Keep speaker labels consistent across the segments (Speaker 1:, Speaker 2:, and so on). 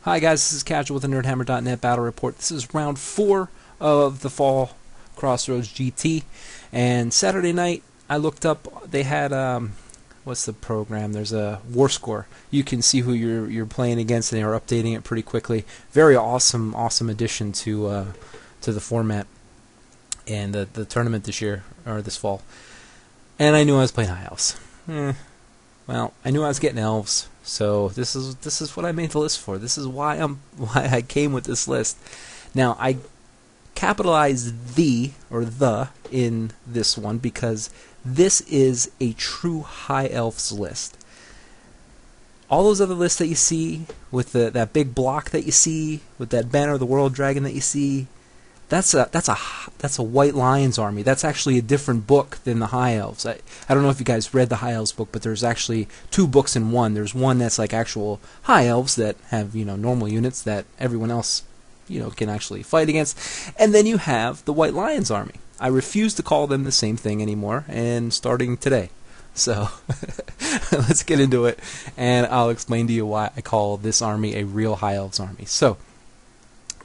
Speaker 1: Hi guys, this is Casual with the nerdhammer.net Battle Report. This is round 4 of the Fall Crossroads GT, and Saturday night I looked up, they had, what's the program? There's a war score. You can see who you're playing against, and they are updating it pretty quickly. Very awesome addition to the format and the tournament this year, or this fall. And I knew I was playing High Elves. Well, I knew I was getting Elves, so this is what I made the list for. This is why I came with this list. Now I capitalized the in this one because this is a true High Elves list. All those other lists that you see with that big block that you see with that banner of the World Dragon that you see, that's a White Lions army. That's actually a different book than the High Elves. I don't know if you guys read the High Elves book, but there's actually 2 books in one. There's one that's like actual High Elves that have, normal units that everyone else, can actually fight against. And then you have the White Lions army. I refuse to call them the same thing anymore, and starting today. So let's get into it, and I'll explain to you why I call this army a real High Elves army. So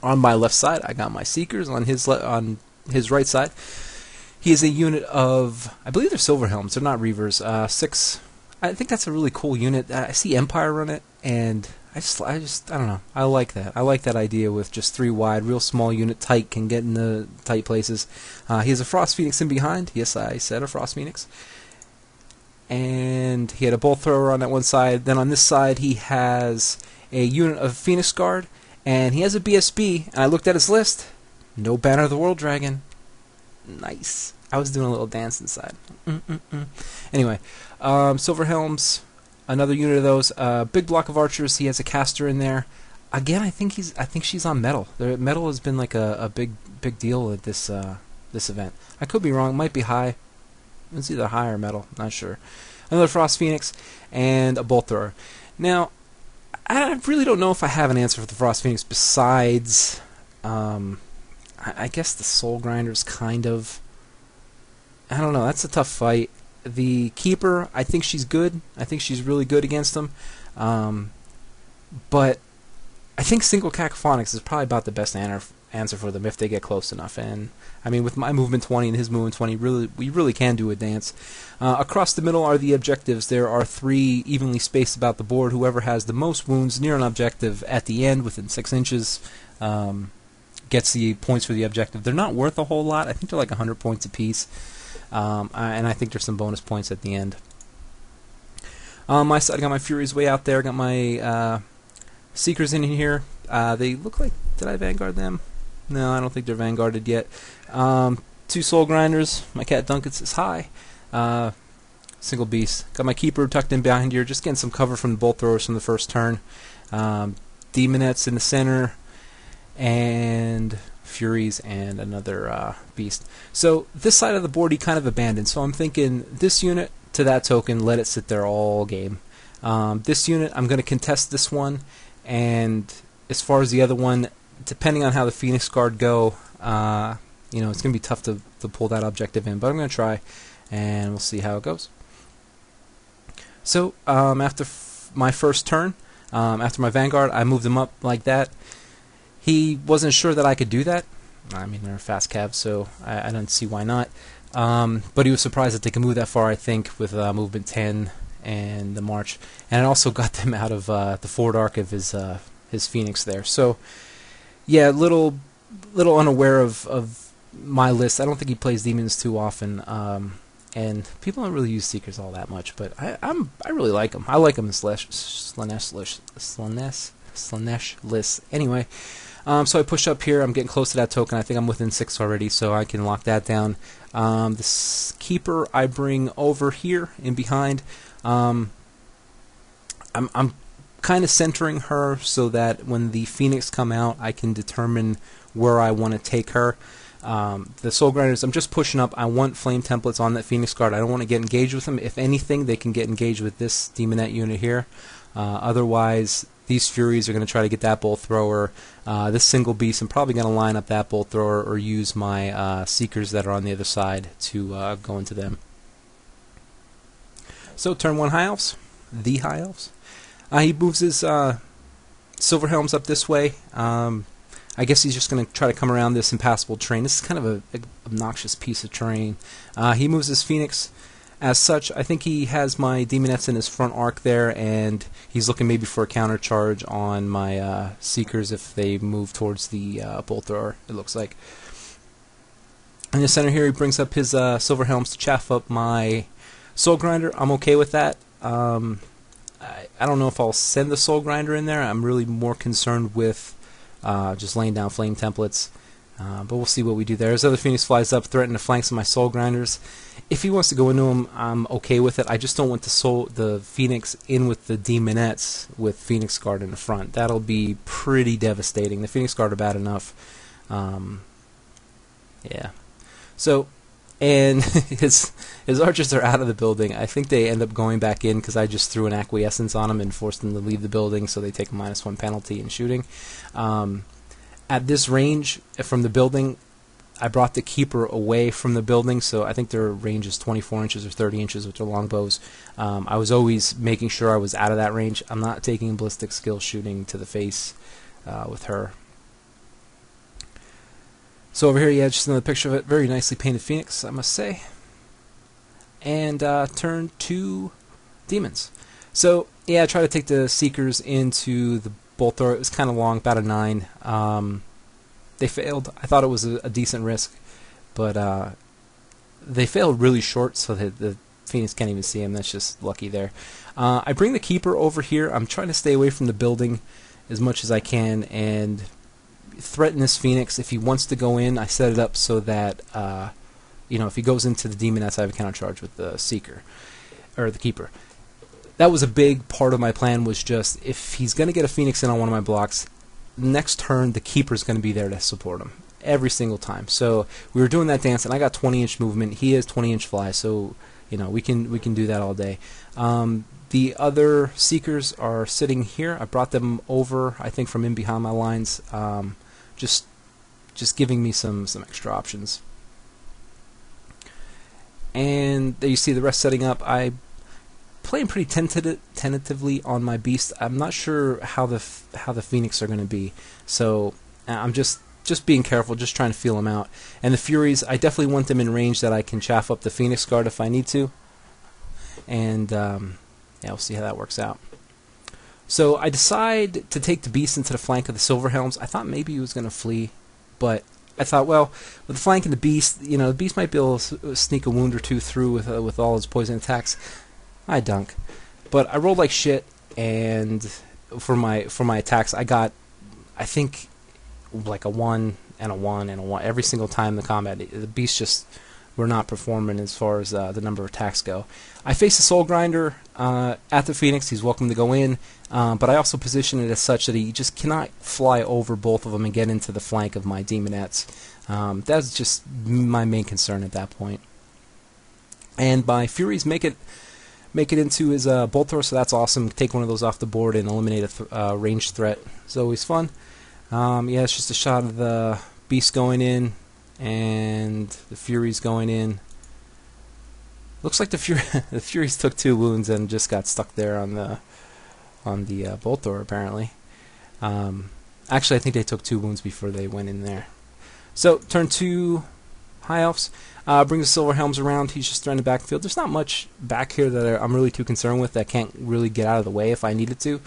Speaker 1: on my left side, I got my Seekers. On his right side, he is a unit of, I believe they're Silverhelms. They're not Reavers. 6. I think that's a really cool unit. I see Empire run it, and I don't know. I like that. I like that idea with just 3 wide, real small unit, tight, can get in the tight places. He has a Frost Phoenix in behind. Yes, I said a Frost Phoenix. And he had a Bolt Thrower on that one side. Then on this side, he has a unit of Phoenix Guard. And he has a BSB, and I looked at his list. No Banner of the World Dragon. Nice. I was doing a little dance inside. Anyway, Silverhelms, another unit of those. Big block of archers. He has a caster in there. Again, I think she's on metal. The metal has been like a big deal at this event. I could be wrong. It might be high. It's either high or metal. Not sure. Another Frost Phoenix and a Bolt Thrower. Now, I really don't know if I have an answer for the Frost Phoenix besides, I guess the Soul Grinders, kind of. I don't know. That's a tough fight. The Keeper, I think she's good. I think she's really good against them. But I think Single Cacophonics is probably about the best answer for them if they get close enough. And I mean, with my movement 20 and his movement 20, we really can do a dance. Across the middle are the objectives. There are 3 evenly spaced about the board. Whoever has the most wounds near an objective at the end, within 6 inches, gets the points for the objective. They're not worth a whole lot. I think they're like 100 points apiece. And I think there's some bonus points at the end. On my side, I got my Furies way out there. I got my Seekers in here. They look like... Did I Vanguard them? No, I don't think they're Vanguarded yet. 2 Soul Grinders. My Cat Dunkets is high. Single Beast. Got my Keeper tucked in behind here, just getting some cover from the Bolt Throwers from the first turn. Demonettes in the center. And Furies and another Beast. So this side of the board he kind of abandoned. So I'm thinking this unit to that token, let it sit there all game. This unit, I'm going to contest this one. And as far as the other one, depending on how the Phoenix Guard go, it's going to be tough to pull that objective in, but I'm going to try, and we'll see how it goes. So, after my first turn, after my Vanguard, I moved him up like that. He wasn't sure that I could do that. I mean, they're fast cabs, so I don't see why not. But he was surprised that they could move that far, I think, with movement 10 and the march. And it also got them out of the forward arc of his Phoenix there. So, yeah, little unaware of my list. I don't think he plays Demons too often, and people don't really use Seekers all that much. But I really like him. I like him in Slanesh list. Anyway, so I push up here. I'm getting close to that token. I think I'm within 6 already, so I can lock that down. This Keeper I bring over here in behind. I'm kind of centering her so that when the Phoenix come out, I can determine where I want to take her. The Soul Grinders, I'm just pushing up. I want flame templates on that Phoenix Guard. I don't want to get engaged with them. If anything, they can get engaged with this Demonette unit here. Otherwise, these Furies are going to try to get that Bolt Thrower. This Single Beast, I'm probably going to line up that Bolt Thrower or use my Seekers that are on the other side to go into them. So, turn 1 High Elves. The High Elves. He moves his Silverhelm's up this way. I guess he's just going to try to come around this impassable terrain. This is kind of a obnoxious piece of terrain. He moves his Phoenix. As such, I think he has my Demonettes in his front arc there, and he's looking maybe for a counter charge on my Seekers if they move towards the Bolt Thrower, it looks like. In the center here, he brings up his Silverhelms to chaff up my Soul Grinder. I'm okay with that. I don't know if I'll send the Soul Grinder in there. I'm really more concerned with just laying down flame templates. But we'll see what we do there. His other Phoenix flies up, threatening the flanks of my Soul Grinders. If he wants to go into them, I'm okay with it. I just don't want the Phoenix in with the Demonettes with Phoenix Guard in the front. That'll be pretty devastating. The Phoenix Guard are bad enough. Yeah. So, and his archers are out of the building. I think they end up going back in because I just threw an acquiescence on them and forced them to leave the building, so they take a -1 penalty in shooting. At this range from the building, I brought the Keeper away from the building, so I think their range is 24 inches or 30 inches with their longbows. I was always making sure I was out of that range. I'm not taking ballistic skill shooting to the face with her. So over here, yeah, just another picture of it. Very nicely painted Phoenix, I must say. And turn to Demons. So, yeah, I tried to take the Seekers into the Bolt Thrower. It was kind of long, about a 9. They failed. I thought it was a decent risk, but they failed really short, so that the Phoenix can't even see him. That's just lucky there. I bring the Keeper over here. I'm trying to stay away from the building as much as I can and threaten this Phoenix. If he wants to go in, I set it up so that if he goes into the Demonettes, I have a counter charge with the Seeker or the Keeper. That was a big part of my plan, was just if he's going to get a Phoenix in on one of my blocks, next turn the Keeper's going to be there to support him every single time. So we were doing that dance, and I got 20-inch movement. He has 20-inch fly, so we can do that all day. The other Seekers are sitting here. I brought them over, I think, from in behind my lines, just giving me some extra options. And there you see the rest setting up. I playing pretty tentatively on my beast. I'm not sure how the Phoenix are going to be, so I'm just being careful, just trying to feel them out. And the Furies, I definitely want them in range that I can chaff up the Phoenix Guard if I need to. And yeah, we'll see how that works out. So I decide to take the beast into the flank of the Silverhelms. I thought maybe he was going to flee, but I thought, well, with the flank and the beast, the beast might be able to sneak a wound or two through with all his poison attacks. I dunk, but I rolled like shit, and for my attacks, I got, I think, like a 1 and a 1 and a 1 every single time in the combat. The beasts just were not performing as far as the number of attacks go. I face the Soul Grinder at the Phoenix. He's welcome to go in, but I also position it as such that he just cannot fly over both of them and get into the flank of my Demonettes. That's just my main concern at that point. And my Furies make it into his Bolt Thrower, so that's awesome. Take one of those off the board and eliminate a ranged threat. It's always fun. Yeah, it's just a shot of the Beast going in and the Furies going in. Looks like the Furies took 2 wounds and just got stuck there on the Bolt Thrower, apparently. Actually, I think they took 2 wounds before they went in there. So, turn 2 High Elves. Brings the Silverhelms around. He's just throwing the backfield. There's not much back here that I'm really too concerned with. That can't really get out of the way if I needed to.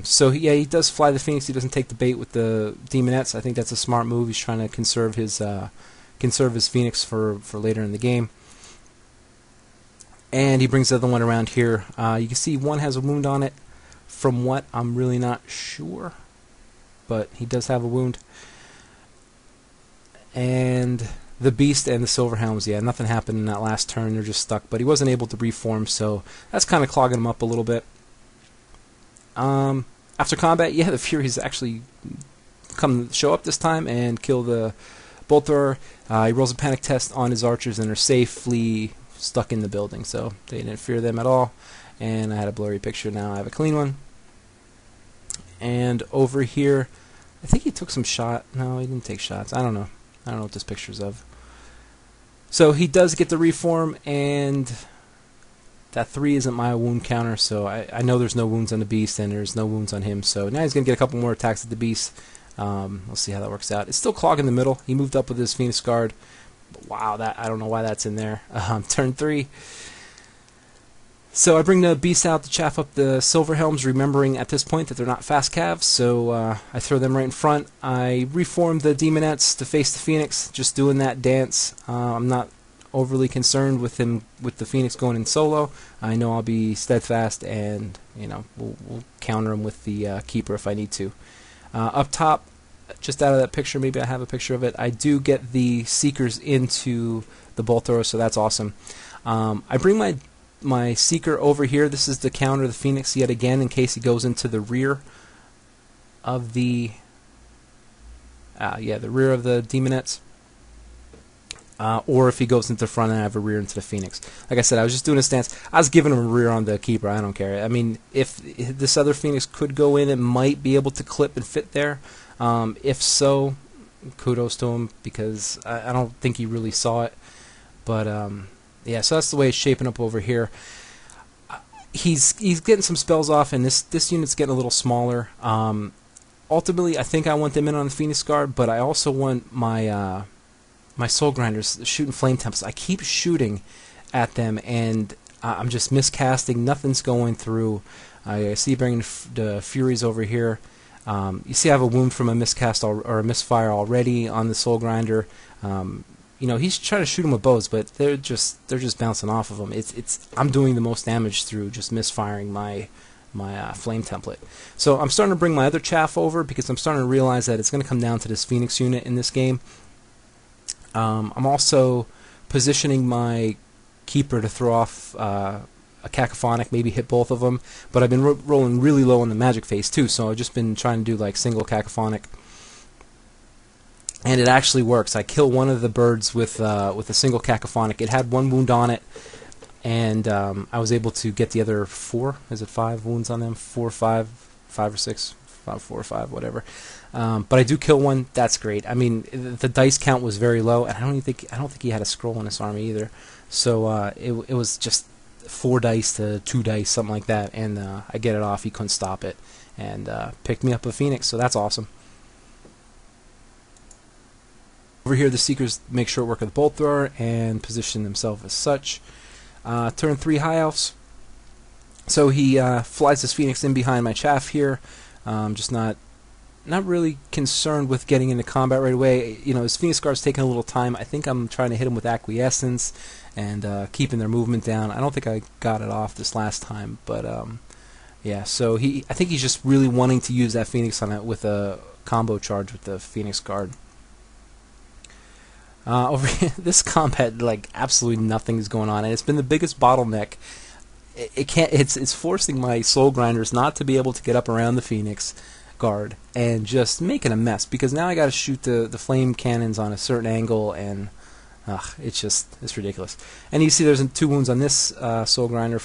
Speaker 1: So yeah, he does fly the Phoenix. He doesn't take the bait with the Demonettes. I think that's a smart move. He's trying to conserve his Phoenix for later in the game. And he brings the other one around here. You can see one has a wound on it. From what, I'm really not sure, but he does have a wound. And the Beast and the Silverhelms, yeah, nothing happened in that last turn. They're just stuck, but he wasn't able to reform, so that's kind of clogging him up a little bit. After combat, yeah, the Furies actually show up this time and kill the Bolt Thrower. He rolls a panic test on his archers and are safely stuck in the building, so they didn't fear them at all. And I had a blurry picture, now I have a clean one. And over here, I think he took some shot. No, he didn't take shots. I don't know what this picture's of. So he does get the reform, and that 3 isn't my wound counter, so I know there's no wounds on the beast and there's no wounds on him. So now he's going to get a couple more attacks at the beast. We'll see how that works out. It's still Clog in the middle. He moved up with his Phoenix Guard. But wow, I don't know why that's in there. Turn 3. So I bring the beast out to chaff up the Silver Helms, remembering at this point that they're not fast calves, so I throw them right in front. I reform the Demonettes to face the Phoenix, just doing that dance. I'm not overly concerned with the Phoenix going in solo. I know I'll be steadfast, and we'll counter him with the Keeper if I need to. Up top, just out of that picture, maybe I have a picture of it, I do get the Seekers into the bolt thrower, so that's awesome. I bring my Seeker over here. This is to counter the Phoenix yet again in case he goes into the rear of the rear of the Demonettes. Or if he goes into the front and I have a rear into the Phoenix. Like I said, I was just doing a stance. I was giving him a rear on the Keeper. I don't care. I mean, if this other Phoenix could go in, it might be able to clip and fit there. If so, kudos to him, because I don't think he really saw it. But yeah, so that's the way it's shaping up over here. He's getting some spells off, and this unit's getting a little smaller. Ultimately, I think I want them in on the Phoenix Guard, but I also want my my Soul Grinders shooting Flame Temples. I keep shooting at them, and I'm just miscasting. Nothing's going through. I see bringing the Furies over here. You see I have a wound from a miscast or a misfire already on the Soul Grinder. He's trying to shoot them with bows, but they're just bouncing off of them. I'm doing the most damage through just misfiring my flame template. So I'm starting to bring my other chaff over because I'm starting to realize that it's going to come down to this Phoenix unit in this game. I'm also positioning my Keeper to throw off a Cacophonic, maybe hit both of them, but I've been rolling really low on the magic phase too, so I've just been trying to do like single Cacophonic, and it actually works. I kill one of the birds with a single Cacophonic. It had 1 wound on it, and I was able to get the other 4, is it 5 wounds on them? 4, 5 or 6, 5, 4 or 5, whatever. But I do kill one. That's great. I mean, the dice count was very low, and I don't think he had a scroll in his army either. So it was just 4 dice to 2 dice, something like that, and I get it off. He couldn't stop it, and picked me up a Phoenix. So that's awesome. Over here, the Seekers make short work of the Bolt Thrower and position themselves as such. Turn 3 High Elves. So he flies his Phoenix in behind my chaff here. Just not really concerned with getting into combat right away. His Phoenix Guard's taking a little time. I think I'm trying to hit him with Acquiescence and keeping their movement down. I don't think I got it off this last time, but yeah. So I think he's just really wanting to use that Phoenix on it with a combo charge with the Phoenix Guard. Over here, this combat, like absolutely nothing is going on, and it's been the biggest bottleneck. It's forcing my Soul Grinders not to be able to get up around the Phoenix Guard and just making a mess, because now I got to shoot the flame cannons on a certain angle, and it's ridiculous. And you see there's 2 wounds on this Soul Grinder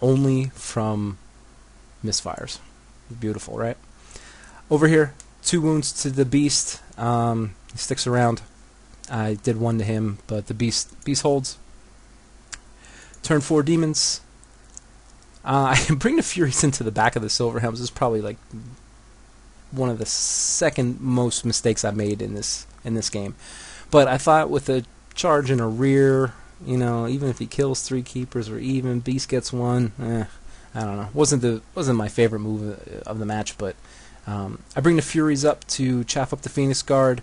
Speaker 1: only from misfires. Beautiful, right? Over here, 2 wounds to the beast. He sticks around. I did 1 to him, but the beast holds. Turn 4 Demons. I bring the Furies into the back of the Silver Helms. This is probably like one of the second most mistakes I've made in this game. But I thought with a charge and a rear, even if he kills 3 Keepers or even Beast gets 1, I don't know. Wasn't my favorite move of the match, but I bring the Furies up to chaff up the Phoenix Guard.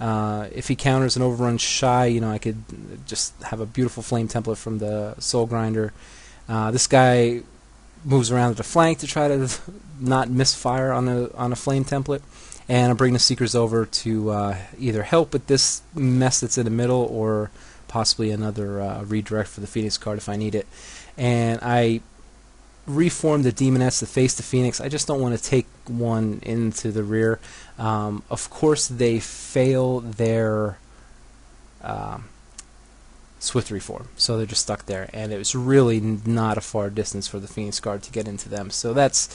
Speaker 1: If he counters an overrun shy, I could just have a beautiful flame template from the Soul Grinder. This guy moves around to the flank to try to not misfire on a flame template, and I bring the Seekers over to either help with this mess that's in the middle or possibly another redirect for the Phoenix Guard if I need it. And I reform the Demonettes to face the Phoenix. I just don't want to take one into the rear. Of course, they fail their Swift Reform, so they're just stuck there, and it was really not a far distance for the Phoenix Guard to get into them. So that's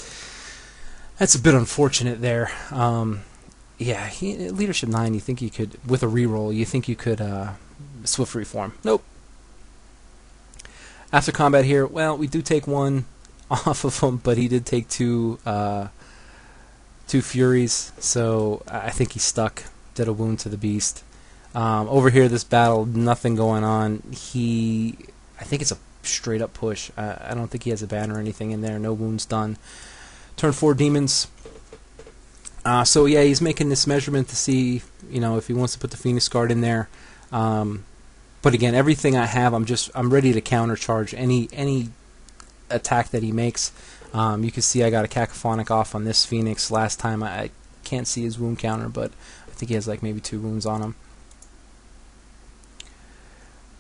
Speaker 1: a bit unfortunate there. Yeah, Leadership 9. You think you could, with a reroll, you think you could Swift Reform? Nope. After combat here, well, we do take one off of him, but he did take two Furies, so I think he's stuck. Did a wound to the beast. Over here, this battle, nothing going on. I think it's a straight up push. I don't think he has a banner or anything in there. No wounds done. Turn 4 Demons. So yeah, he's making this measurement to see, if he wants to put the Phoenix Guard in there. But again, everything I have, I'm ready to countercharge any attack that he makes. You can see I got a Cacophonic off on this Phoenix last time. I can't see his wound counter, but I think he has like maybe 2 wounds on him.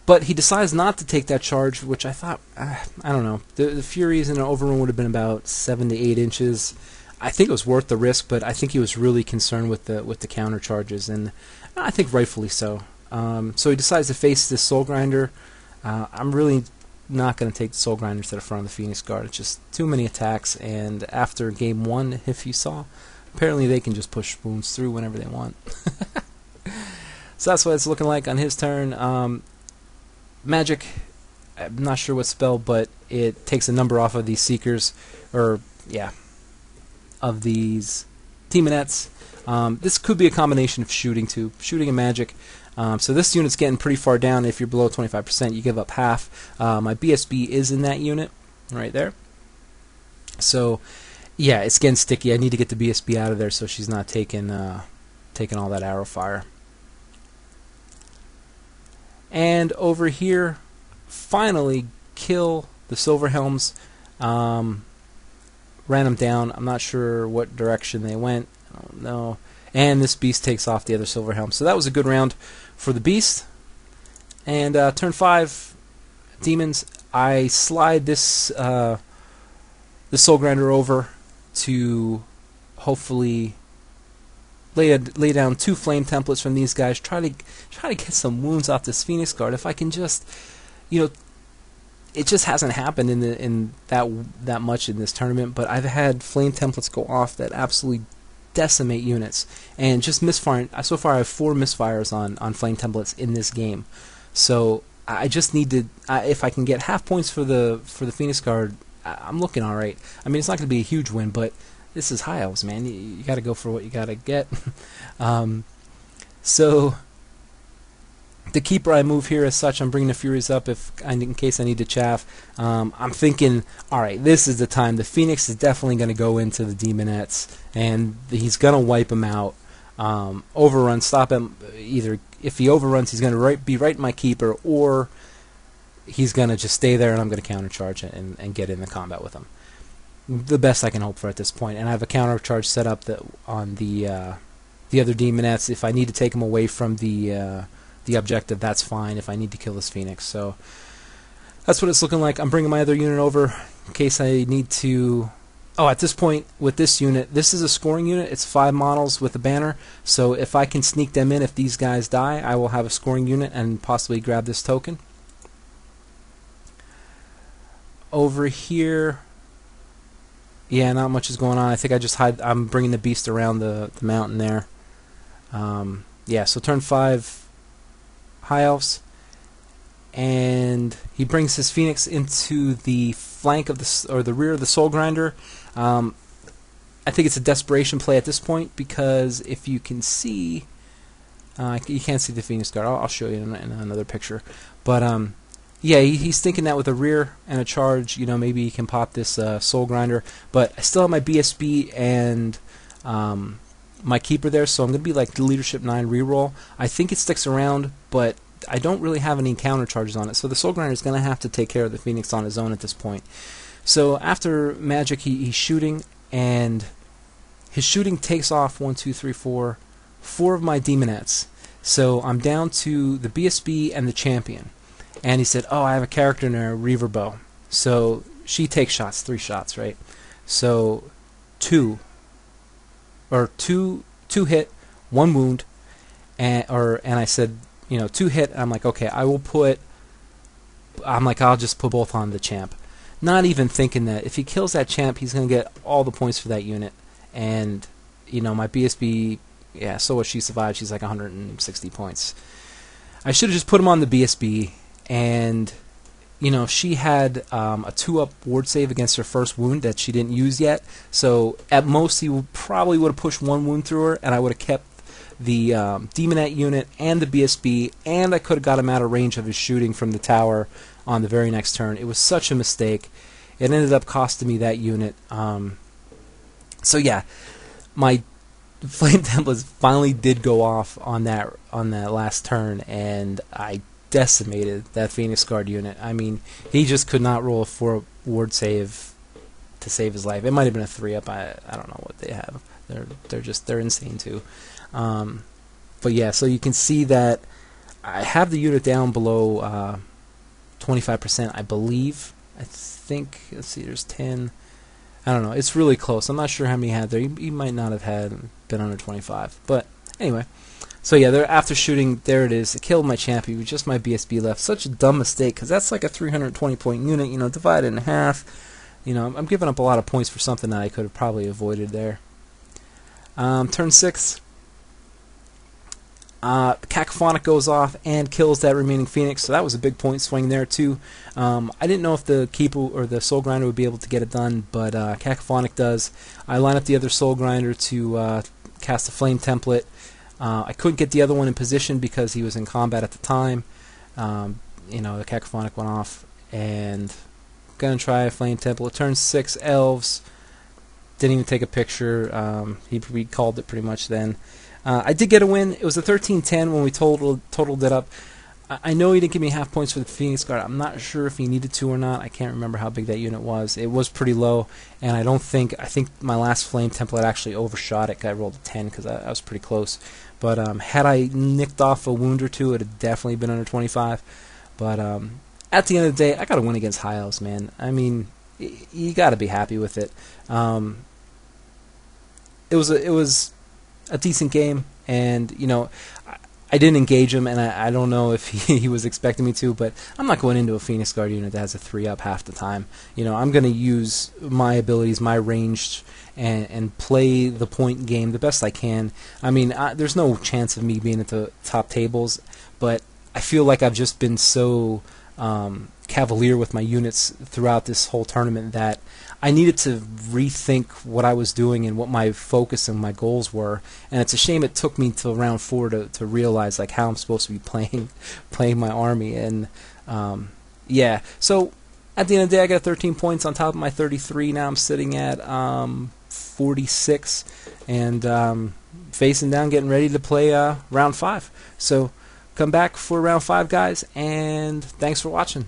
Speaker 1: But he decides not to take that charge, which I thought, I don't know. The Furies in an overrun would have been about 7 to 8 inches. I think it was worth the risk, but I think he was really concerned with the counter charges, and I think rightfully so. So he decides to face this Soul Grinder. I'm really not going to take the Soul Grinder to the front of the Phoenix Guard. It's just too many attacks, and after game 1, if you saw, apparently they can just push wounds through whenever they want. So that's what it's looking like on his turn. Magic, I'm not sure what spell, but it takes a number off of these Seekers, or yeah, of these Demonettes. This could be a combination of shooting too, shooting and magic. So this unit's getting pretty far down. If you're below 25%, you give up half. My BSB is in that unit right there. So yeah, it's getting sticky. I need to get the BSB out of there so she's not taking all that arrow fire. And over here, finally kill the Silver Helms. Ran them down. I'm not sure what direction they went. I don't know. And this beast takes off the other Silver Helm. So that was a good round for the beast. And turn 5, Demons. I slide this the Soul Grinder over to hopefully lay down 2 flame templates from these guys. Try to get some wounds off this Phoenix Guard. If I can just, it just hasn't happened in that much in this tournament. But I've had flame templates go off that absolutely decimate units, and just misfiring. So far, I have 4 misfires on flame templates in this game. So I just need to. If I can get half points for the Phoenix Guard, I'm looking all right. I mean, it's not going to be a huge win, but this is High Elves, man. You got to go for what you got to get. So the keeper I move here as such. I'm bringing the Furies up in case I need to chaff. I'm thinking, all right, this is the time. The Phoenix is definitely going to go into the Demonettes, and he's going to wipe them out. Overrun, stop him. Either if he overruns, he's going to be right in my keeper, or he's going to just stay there, and I'm going to countercharge and get in the combat with him. The best I can hope for at this point. And I have a counter charge set up on the other Demonettes. If I need to take them away from the objective, that's fine. If I need to kill this Phoenix, so that's what it's looking like. I'm bringing my other unit over in case I need to. Oh, at this point with this unit, this is a scoring unit. It's 5 models with a banner. So if I can sneak them in, if these guys die, I will have a scoring unit and possibly grab this token. Over here. Yeah, not much is going on. I think I just I'm bringing the beast around the mountain there. Yeah, so turn 5, High Elves, and he brings his Phoenix into the flank of the rear of the Soul Grinder. I think it's a desperation play at this point because if you can see, you can't see the Phoenix Guard. I'll show you in another picture, but yeah, he's thinking that with a rear and a charge, maybe he can pop this Soul Grinder. But I still have my BSB and my keeper there, so I'm going to be like the Leadership 9 reroll. I think it sticks around, but I don't really have any counter charges on it. So the Soul Grinder is going to have to take care of the Phoenix on his own at this point. So after Magic, he's shooting, and his shooting takes off 4 of my Demonettes. So I'm down to the BSB and the Champion. And he said, oh, I have a character in there, Reaver Bow. So she takes shots, 3 shots, right? So 2 hit, 1 wound, and I said, 2 hit. I'm like, okay, I'll just put both on the champ. Not even thinking that if he kills that champ, he's going to get all the points for that unit. And, my BSB, yeah, so what, she survived. She's like 160 points. I should have just put him on the BSB, and you know, she had a 2-up ward save against her first wound that she didn't use yet. So at most, he probably would have pushed 1 wound through her, and I would have kept the Demonette unit and the BSB, and I could have got him out of range of his shooting from the tower on the very next turn. It was such a mistake. It ended up costing me that unit. So yeah, my flame templates finally did go off on that last turn, and I decimated that Phoenix Guard unit. I mean, he just could not roll a 4 ward save to save his life. It might have been a 3-up. I don't know what they have. They're insane too. But yeah, so you can see that I have the unit down below 25%, I believe. I think, let's see, there's 10. I don't know. It's really close. I'm not sure how many he had there. He might not have been under 25. But anyway, so yeah, after shooting, there it is. It killed my champion with just my BSB left. Such a dumb mistake, because that's like a 320-point unit, you know, divided in half. You know, I'm giving up a lot of points for something that I could have probably avoided there. Turn 6. Cacophonic goes off and kills that remaining Phoenix, so that was a big point swing there too. I didn't know if the Keeper or the Soul Grinder would be able to get it done, but Cacophonic does. I line up the other Soul Grinder to cast a Flame template. I couldn't get the other one in position because he was in combat at the time. You know, the Cacophonic went off, and gonna try a Flame template. Turn 6, Elves. Didn't even take a picture. He called it pretty much then. I did get a win. It was a 13-10 when we totaled it up. I know he didn't give me half points for the Phoenix Guard. I'm not sure if he needed to or not. I can't remember how big that unit was. It was pretty low, and I think my last Flame template actually overshot it. I rolled a 10 because I was pretty close. But had I nicked off a wound or two, it would have definitely been under 25. But at the end of the day, I got to win against High Elves, man. I mean, you got to be happy with it. It was a decent game, and you know, I didn't engage him, and I don't know if he was expecting me to, but I'm not going into a Phoenix Guard unit that has a 3-up half the time. You know, I'm going to use my abilities, my range, and play the point game the best I can. I mean, there's no chance of me being at the top tables, but I feel like I've just been so cavalier with my units throughout this whole tournament that I needed to rethink what I was doing and what my focus and my goals were. And it's a shame it took me till round 4 to realize like how I'm supposed to be playing my army. And yeah, so at the end of the day, I got 13 points on top of my 33. Now I'm sitting at 46 and facing down, getting ready to play round 5. So come back for round 5, guys, and thanks for watching.